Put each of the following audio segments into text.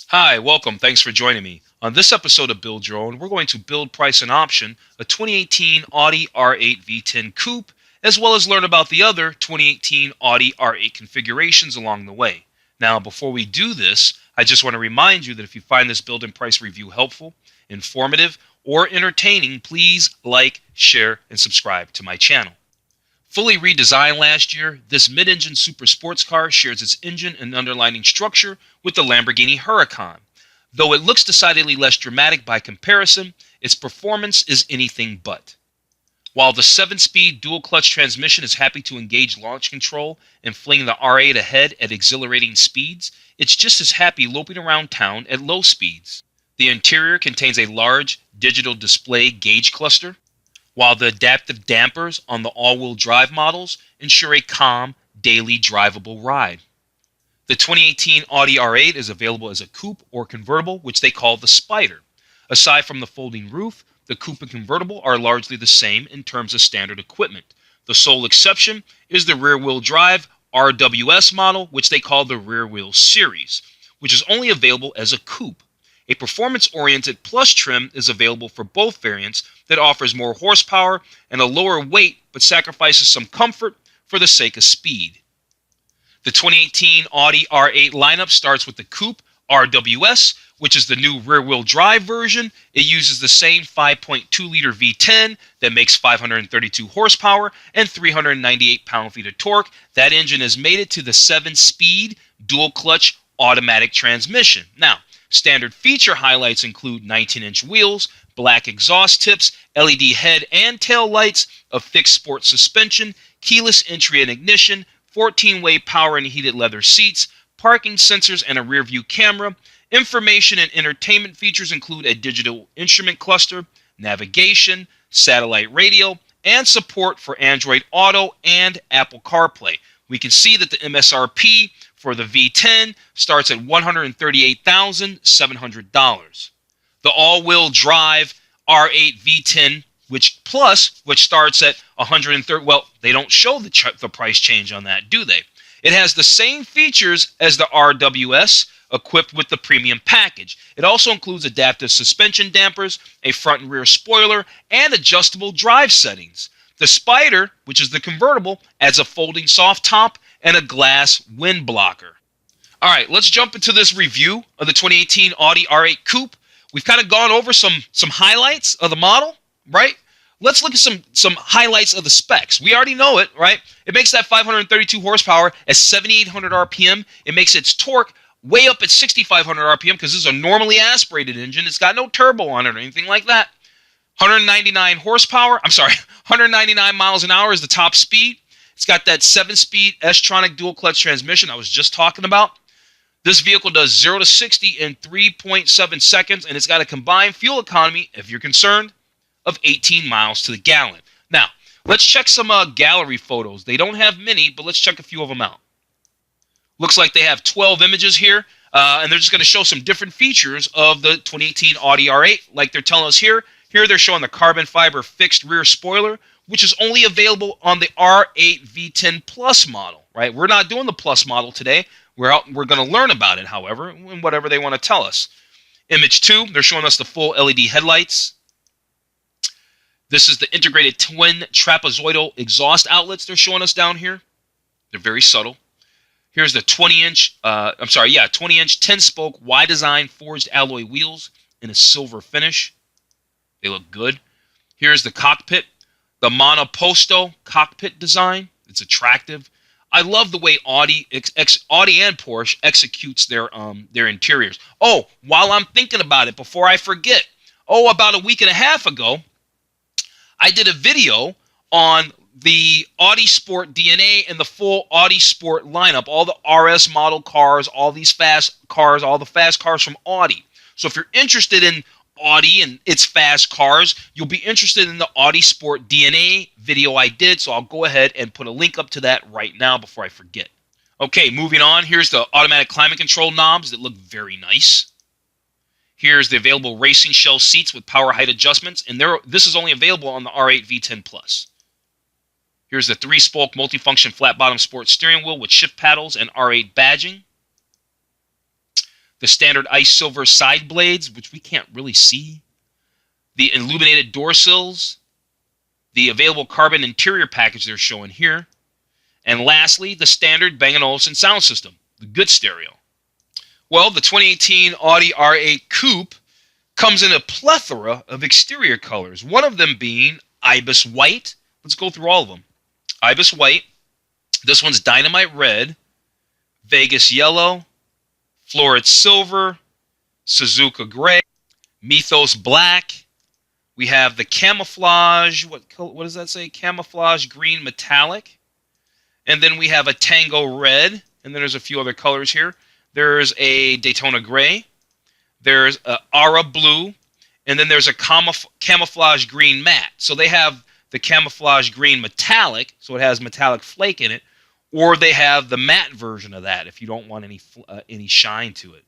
Hi, welcome. Thanks for joining me. On this episode of Build Your Own, we're going to build, price, and option a 2018 Audi R8 V10 Coupe, as well as learn about the other 2018 Audi R8 configurations along the way. Now, before we do this, I just want to remind you that if you find this build and price review helpful, informative, or entertaining, please like, share, and subscribe to my channel. Fully redesigned last year, this mid-engine super sports car shares its engine and underlining structure with the Lamborghini Huracan. Though it looks decidedly less dramatic by comparison, its performance is anything but. While the 7-speed dual-clutch transmission is happy to engage launch control and fling the R8 ahead at exhilarating speeds, it's just as happy loping around town at low speeds. The interior contains a large digital display gauge cluster, while the adaptive dampers on the all-wheel drive models ensure a calm, daily drivable ride. The 2018 Audi R8 is available as a coupe or convertible, which they call the Spider. Aside from the folding roof, the coupe and convertible are largely the same in terms of standard equipment. The sole exception is the rear-wheel drive RWS model, which they call the Rear Wheel Series, which is only available as a coupe. A performance-oriented Plus trim is available for both variants that offers more horsepower and a lower weight but sacrifices some comfort for the sake of speed. The 2018 Audi R8 lineup starts with the Coupe RWS, which is the new rear-wheel drive version. It uses the same 5.2-liter V10 that makes 532 horsepower and 398 pound-feet of torque. That engine has made it to the 7-speed dual-clutch automatic transmission. Now, standard feature highlights include 19-inch wheels, black exhaust tips, LED head and tail lights, a fixed sport suspension, keyless entry and ignition, 14-way power and heated leather seats, parking sensors and a rear-view camera. Information and entertainment features include a digital instrument cluster, navigation, satellite radio, and support for Android Auto and Apple CarPlay. We can see that the MSRP for the V10 starts at $138,700. The all-wheel drive R8 V10 which starts at $130. Well, they don't show the price change on that, do they? It has the same features as the RWS, equipped with the premium package. It also includes adaptive suspension dampers, a front and rear spoiler, and adjustable drive settings. The Spider, which is the convertible, adds a folding soft top and a glass wind blocker. All right, let's jump into this review of the 2018 Audi R8 Coupe. We've kind of gone over some highlights of the model, right? Let's look at some highlights of the specs. We already know it, right? It makes that 532 horsepower at 7,800 RPM. It makes its torque way up at 6,500 RPM because this is a normally aspirated engine. It's got no turbo on it or anything like that. 199 miles an hour is the top speed. It's got that 7-speed S-tronic dual-clutch transmission I was just talking about. This vehicle does 0 to 60 in 3.7 seconds, and it's got a combined fuel economy, if you're concerned, of 18 miles to the gallon. Now, let's check some gallery photos. They don't have many, but let's check a few of them out. Looks like they have 12 images here, and they're just going to show some different features of the 2018 Audi R8, like they're telling us here. Here they're showing the carbon fiber fixed rear spoiler, which is only available on the R8 V10 Plus model, right? We're not doing the Plus model today. We're going to learn about it, however, and whatever they want to tell us. Image 2, they're showing us the full LED headlights. This is the integrated twin trapezoidal exhaust outlets they're showing us down here. They're very subtle. Here's the 20-inch 10-spoke Y-design forged alloy wheels in a silver finish. They look good. Here's the cockpit, the monoposto cockpit design. It's attractive. I love the way Audi and Porsche executes their interiors. Oh, while I'm thinking about it, before I forget, about a week and a half ago, I did a video on the Audi Sport DNA and the full Audi Sport lineup, all the RS model cars, all these fast cars, all the fast cars from Audi. So if you're interested in Audi and its fast cars, you'll be interested in the Audi Sport DNA video I did, so I'll go ahead and put a link up to that right now before I forget. Okay, moving on. Here's the automatic climate control knobs that look very nice. Here's the available racing shell seats with power height adjustments, and this is only available on the R8 V10 Plus. Here's the 3-spoke multifunction flat bottom sport steering wheel with shift paddles and R8 badging. the standard ice silver side blades, which we can't really see, the illuminated door sills, the available carbon interior package they're showing here, and lastly, the standard Bang & Olufsen sound system, the good stereo. Well, the 2018 Audi R8 Coupe comes in a plethora of exterior colors, one of them being Ibis White. Let's go through all of them. Ibis White, this one's Dynamite Red, Vegas Yellow, Florid Silver, Suzuka Gray, Mythos Black. We have the Camouflage, what does that say? Camouflage Green Metallic. And then we have a Tango Red, and then there's a few other colors here. There's a Daytona Gray, there's a Aura Blue, and then there's a Camouflage Green Matte. So they have the Camouflage Green Metallic, so it has metallic flake in it, or they have the matte version of that if you don't want any shine to it.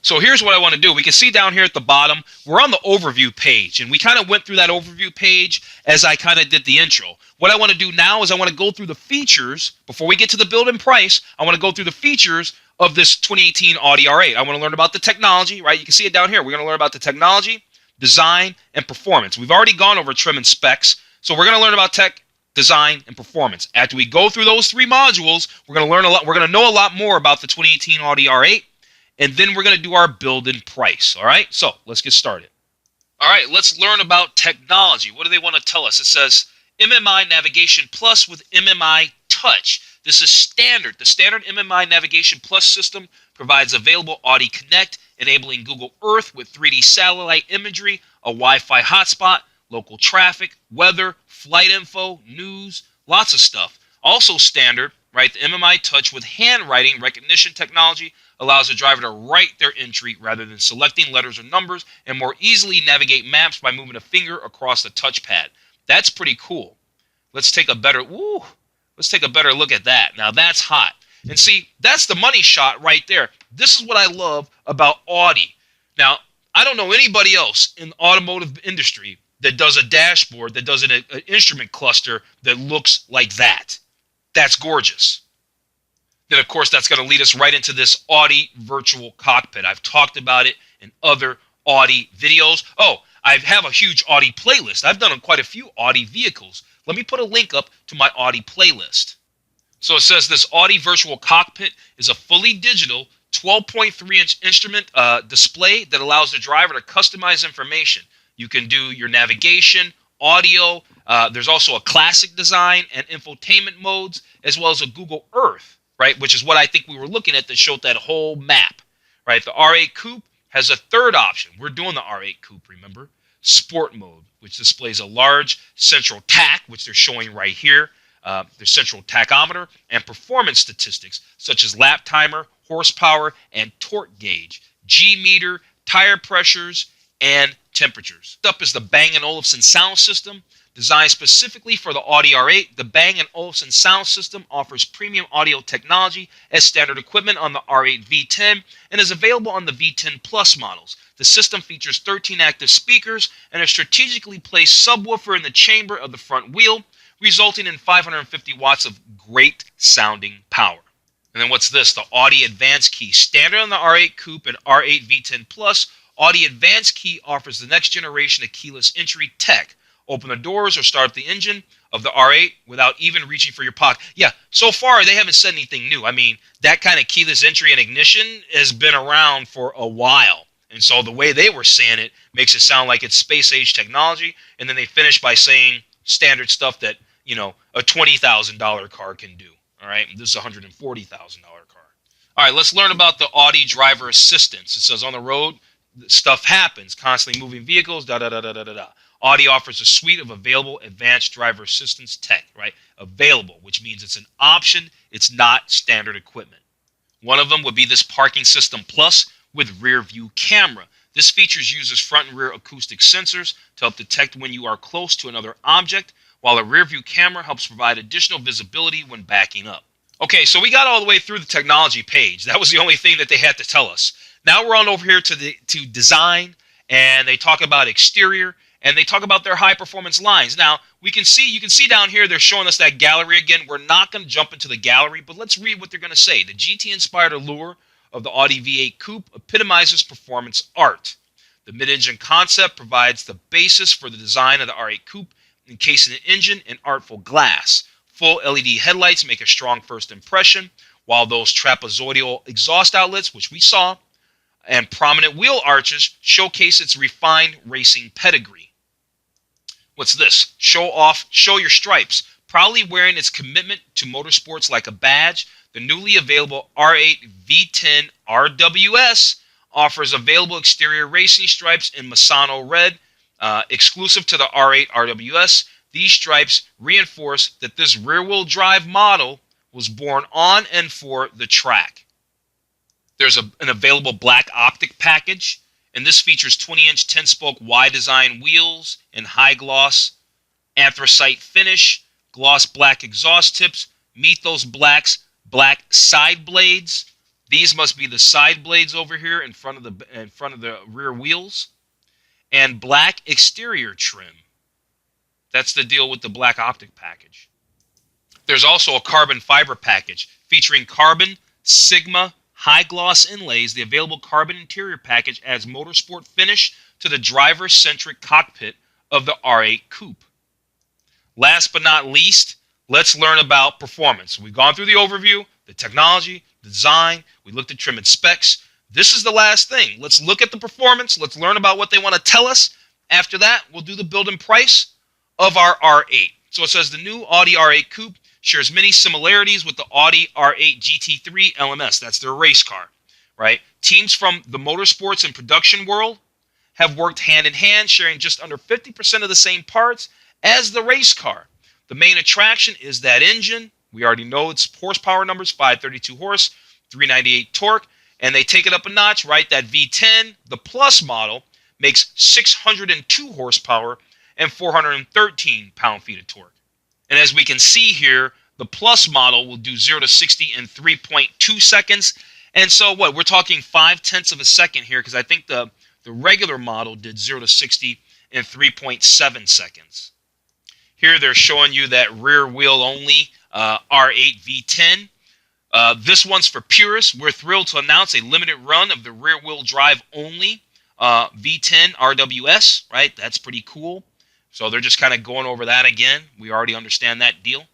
So here's what I want to do. We can see down here at the bottom, we're on the overview page, and we kind of went through that overview page as I kind of did the intro. What I want to do now is I want to go through the features. Before we get to the build and price, I want to go through the features of this 2018 Audi R8. I want to learn about the technology, right? You can see it down here. We're going to learn about the technology, design, and performance. We've already gone over trim and specs, so we're going to learn about tech, design, and performance. After we go through those three modules, we're going to learn a lot. We're going to know a lot more about the 2018 Audi R8. And then we're going to do our build and price, all right? So let's get started. All right, let's learn about technology. What do they want to tell us? It says MMI Navigation Plus with MMI Touch. This is standard. The standard MMI Navigation Plus system provides available Audi Connect, enabling Google Earth with 3D satellite imagery, a Wi-Fi hotspot, local traffic, weather, flight info, news, lots of stuff. Also standard, right, the MMI Touch with handwriting recognition technology allows the driver to write their entry rather than selecting letters or numbers, and more easily navigate maps by moving a finger across the touchpad. That's pretty cool. Let's take a better look at that. Now that's hot. And see, that's the money shot right there. This is what I love about Audi. Now, I don't know anybody else in the automotive industry that does a dashboard, that does an instrument cluster that looks like that. That's gorgeous. Then, of course, that's going to lead us right into this Audi virtual cockpit. I've talked about it in other Audi videos. Oh, I have a huge Audi playlist. I've done quite a few Audi vehicles. Let me put a link up to my Audi playlist. So it says this Audi virtual cockpit is a fully digital 12.3-inch instrument display that allows the driver to customize information. You can do your navigation, audio. There's also a classic design and infotainment modes, as well as a Google Earth, right, which is what I think we were looking at that showed that whole map, right? The R8 Coupe has a third option. We're doing the R8 Coupe, remember? Sport mode, which displays a large central tach, which they're showing right here, their central tachometer, and performance statistics, such as lap timer, horsepower, and torque gauge, G-meter, tire pressures, and temperatures. Next up is the Bang & Olufsen sound system. Designed specifically for the Audi R8, the Bang & Olufsen sound system offers premium audio technology as standard equipment on the R8 V10 and is available on the V10 Plus models. The system features 13 active speakers and a strategically placed subwoofer in the chamber of the front wheel, resulting in 550 watts of great sounding power. And then what's this? The Audi Advanced Key. Standard on the R8 Coupe and R8 V10 Plus, Audi Advanced Key offers the next generation of keyless entry tech. Open the doors or start up the engine of the R8 without even reaching for your pocket. Yeah, so far they haven't said anything new. I mean, that kind of keyless entry and ignition has been around for a while. And so the way they were saying it makes it sound like it's space-age technology. And then they finish by saying standard stuff that, you know, a $20,000 car can do. All right, this is a $140,000 car. All right, let's learn about the Audi driver assistance. It says on the road, stuff happens, constantly moving vehicles, da-da-da-da-da-da. Audi offers a suite of available advanced driver assistance tech, right? Available, which means it's an option. It's not standard equipment. One of them would be this Parking System Plus with rear view camera. This features uses front and rear acoustic sensors to help detect when you are close to another object, while a rear view camera helps provide additional visibility when backing up. Okay, so we got all the way through the technology page. That was the only thing that they had to tell us. Now we're on over here to design, and they talk about exterior, and they talk about their high-performance lines. Now, you can see down here they're showing us that gallery again. We're not going to jump into the gallery, but let's read what they're going to say. The GT-inspired allure of the Audi V8 Coupe epitomizes performance art. The mid-engine concept provides the basis for the design of the R8 Coupe, encasing the engine in artful glass. Full LED headlights make a strong first impression, while those trapezoidal exhaust outlets, which we saw, and prominent wheel arches showcase its refined racing pedigree. What's this? Show your stripes. Proudly wearing its commitment to motorsports like a badge, the newly available R8 V10 RWS offers available exterior racing stripes in Misano red, exclusive to the R8 RWS. These stripes reinforce that this rear-wheel drive model was born on and for the track. There's an available black optic package, and this features 20-inch 10-spoke Y-design wheels and high-gloss anthracite finish, gloss black exhaust tips. Meet those black side blades. These must be the side blades over here in front of the rear wheels, and black exterior trim. That's the deal with the black optic package. There's also a carbon fiber package featuring carbon Sigma high gloss inlays. The available carbon interior package adds motorsport finish to the driver-centric cockpit of the R8 Coupe. Last but not least, let's learn about performance. We've gone through the overview, the technology, the design. We looked at trim and specs. This is the last thing. Let's look at the performance. Let's learn about what they want to tell us. After that, we'll do the build and price of our R8. So it says the new Audi R8 Coupe shares many similarities with the Audi R8 GT3 LMS. That's their race car, right? Teams from the motorsports and production world have worked hand in hand, sharing just under 50% of the same parts as the race car. The main attraction is that engine. We already know its horsepower numbers, 532 horse, 398 torque, and they take it up a notch, right? That V10, the Plus model, makes 602 horsepower and 413 pound-feet of torque. And as we can see here, the Plus model will do 0 to 60 in 3.2 seconds. And so what? We're talking 5/10 of a second here, because I think the regular model did 0 to 60 in 3.7 seconds. Here they're showing you that rear wheel only R8 V10. This one's for purists. We're thrilled to announce a limited run of the rear wheel drive only V10 RWS, right? That's pretty cool. So they're just kind of going over that again. We already understand that deal.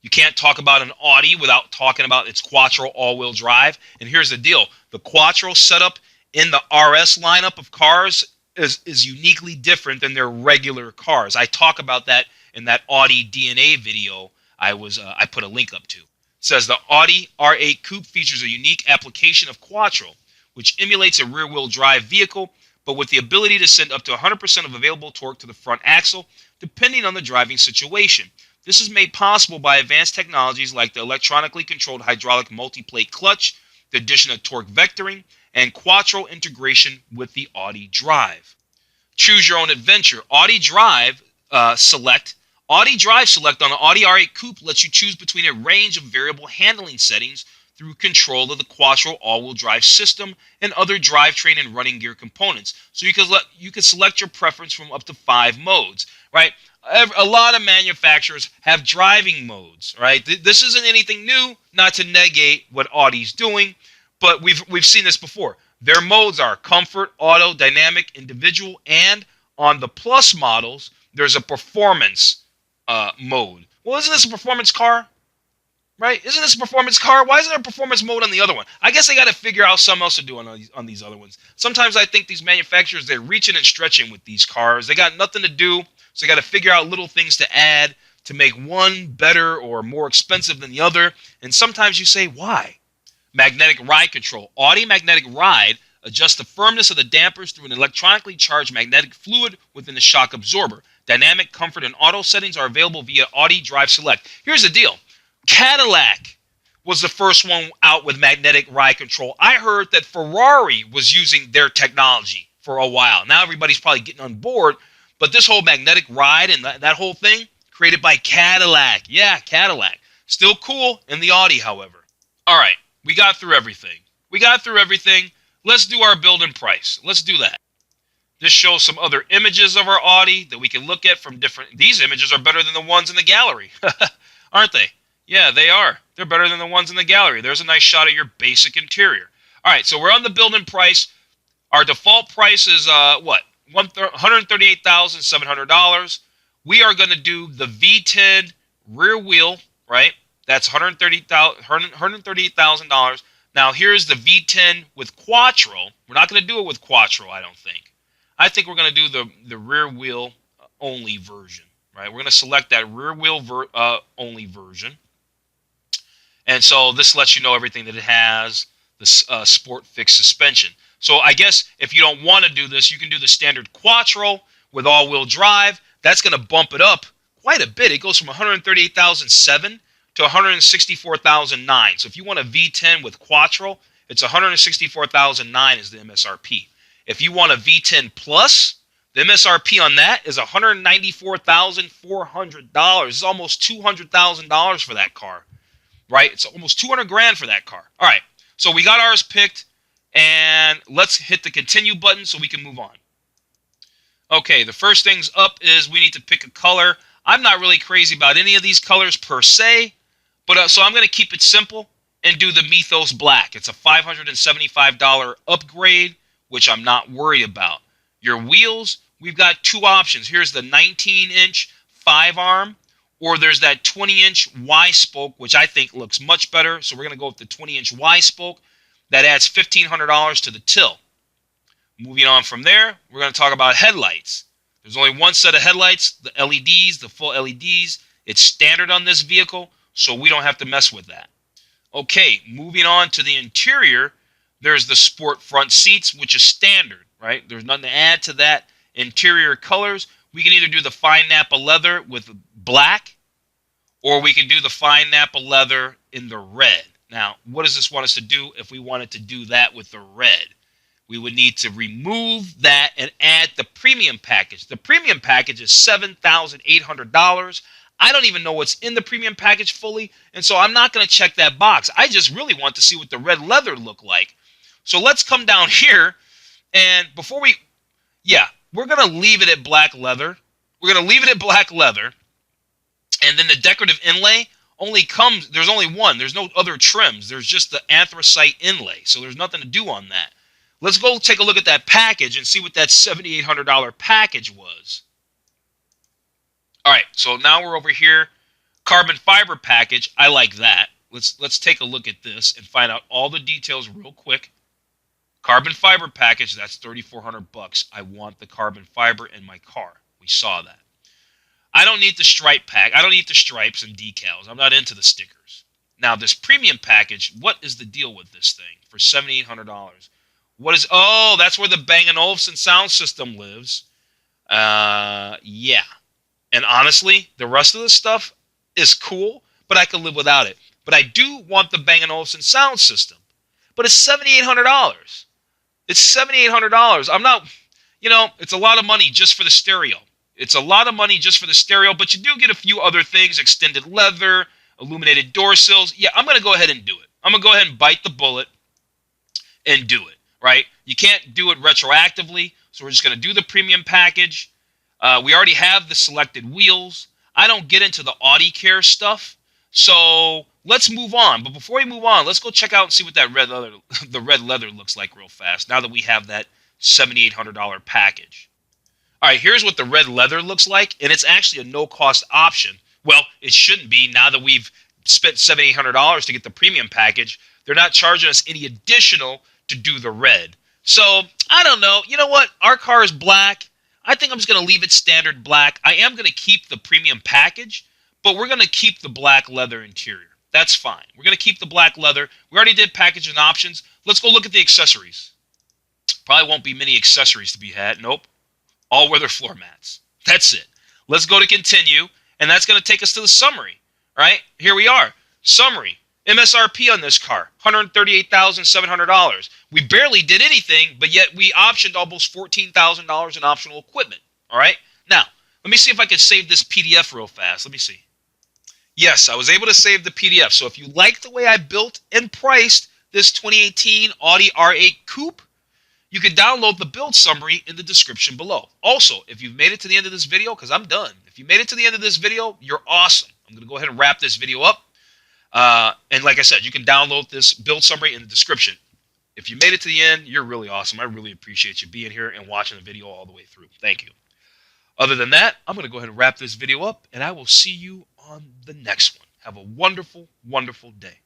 You can't talk about an Audi without talking about its Quattro all-wheel drive. And here's the deal. The Quattro setup in the RS lineup of cars is uniquely different than their regular cars. I talk about that in that Audi DNA video I put a link up to. It says the Audi R8 Coupe features a unique application of Quattro, which emulates a rear-wheel drive vehicle, but with the ability to send up to 100% of available torque to the front axle, depending on the driving situation. This is made possible by advanced technologies like the electronically controlled hydraulic multi-plate clutch, the addition of torque vectoring, and Quattro integration with the Audi Drive. Choose your own adventure. Audi Drive Select on the Audi R8 Coupe lets you choose between a range of variable handling settings through control of the Quattro all-wheel drive system and other drivetrain and running gear components. So you can select your preference from up to 5 modes, right? A lot of manufacturers have driving modes, right? This isn't anything new, not to negate what Audi's doing, but we've seen this before. Their modes are comfort, auto, dynamic, individual, and on the Plus models, there's a performance mode. Well, isn't this a performance car? Right? Isn't this a performance car? Why isn't there a performance mode on the other one? I guess they got to figure out something else to do on these other ones. Sometimes I think these manufacturers, they're reaching and stretching with these cars. They got nothing to do, so they got to figure out little things to add to make one better or more expensive than the other. And sometimes you say, why? Magnetic ride control. Audi Magnetic Ride adjusts the firmness of the dampers through an electronically charged magnetic fluid within the shock absorber. Dynamic, comfort, and auto settings are available via Audi Drive Select. Here's the deal. Cadillac was the first one out with magnetic ride control. I heard that Ferrari was using their technology for a while. Now everybody's probably getting on board, but this whole magnetic ride and that whole thing, created by Cadillac. Yeah, Cadillac. Still cool in the Audi, however. All right, we got through everything. Let's do our build and price. Let's do that. This shows some other images of our Audi that we can look at from different... These images are better than the ones in the gallery, aren't they? Yeah, they are. They're better than the ones in the gallery. There's a nice shot of your basic interior. All right, so we're on the building price. Our default price is what? $138,700. We are going to do the V10 rear wheel, right? That's $138,000. Now here's the V10 with Quattro. We're not going to do it with Quattro, I don't think. I think we're going to do the rear wheel only version, right? We're going to select that rear wheel only version. And so this lets you know everything that it has, the sport fixed suspension. So I guess if you don't want to do this, you can do the standard Quattro with all-wheel drive. That's going to bump it up quite a bit. It goes from $138,700 to $164,009. So if you want a V10 with Quattro, it's $164,009 is the MSRP. If you want a V10 Plus, the MSRP on that is $194,400. It's almost $200,000 for that car, right? It's almost 200 grand for that car. All right, so we got ours picked, and let's hit the continue button so we can move on. Okay, the first things up is we need to pick a color. I'm not really crazy about any of these colors per se, but so I'm going to keep it simple and do the Mythos Black. It's a $575 upgrade, which I'm not worried about. Your wheels, we've got two options. Here's the 19-inch 5-arm, or there's that 20-inch Y-spoke, which I think looks much better. So we're going to go with the 20-inch Y-spoke. That adds $1,500 to the till. Moving on from there, we're going to talk about headlights. There's only one set of headlights, the LEDs, the full LEDs. It's standard on this vehicle, so we don't have to mess with that. Okay, moving on to the interior, there's the sport front seats, which is standard, right? There's nothing to add to that. Interior colors, we can either do the fine Napa leather with black, or we can do the fine Napa leather in the red. Now, what does this want us to do if we wanted to do that with the red? We would need to remove that and add the premium package. The premium package is $7,800. I don't even know what's in the premium package fully, and so I'm not going to check that box. I just really want to see what the red leather look like. So let's come down here, and before we're going to leave it at black leather. We're going to leave it at black leather, and then the decorative inlay there's only one. There's no other trims. There's just the anthracite inlay, so there's nothing to do on that. Let's go take a look at that package and see what that $7,800 package was. All right, so now we're over here. Carbon fiber package, I like that. Let's take a look at this and find out all the details real quick. Carbon fiber package, that's $3,400. I want the carbon fiber in my car. We saw that. I don't need the stripe pack. I don't need the stripes and decals. I'm not into the stickers. Now, this premium package, what is the deal with this thing for $7,800? Oh, that's where the Bang & Olufsen sound system lives. Yeah. And honestly, the rest of the stuff is cool, but I could live without it. But I do want the Bang & Olufsen sound system. But it's $7,800. It's $7,800. I'm not, it's a lot of money just for the stereo. It's a lot of money just for the stereo, but you do get a few other things, extended leather, illuminated door sills. Yeah, I'm going to go ahead and do it. I'm going to go ahead and bite the bullet and do it, right? You can't do it retroactively, so we're just going to do the premium package. We already have the selected wheels. I don't get into the Audi Care stuff, so let's move on. But before we move on, let's go check out and see what that the red leather looks like real fast, now that we have that $7,800 package. All right, here's what the red leather looks like, and it's actually a no-cost option. Well, it shouldn't be now that we've spent $7,800 to get the premium package. They're not charging us any additional to do the red. So, I don't know. You know what? Our car is black. I think I'm just going to leave it standard black. I am going to keep the premium package, but we're going to keep the black leather interior. That's fine. We're going to keep the black leather. We already did package and options. Let's go look at the accessories. Probably won't be many accessories to be had. Nope. All-weather floor mats. That's it. Let's go to continue, and that's going to take us to the summary, right? Here we are. Summary. MSRP on this car, $138,700. We barely did anything, but yet we optioned almost $14,000 in optional equipment, all right? Now, let me see if I can save this PDF real fast. Let me see. Yes, I was able to save the PDF. So if you like the way I built and priced this 2018 Audi R8 Coupe, you can download the build summary in the description below. Also, if you've made it to the end of this video, because I'm done. If you made it to the end of this video, you're awesome. I'm going to go ahead and wrap this video up. And like I said, you can download this build summary in the description. If you made it to the end, you're really awesome. I really appreciate you being here and watching the video all the way through. Thank you. Other than that, I'm going to go ahead and wrap this video up, and I will see you on the next one. Have a wonderful, wonderful day.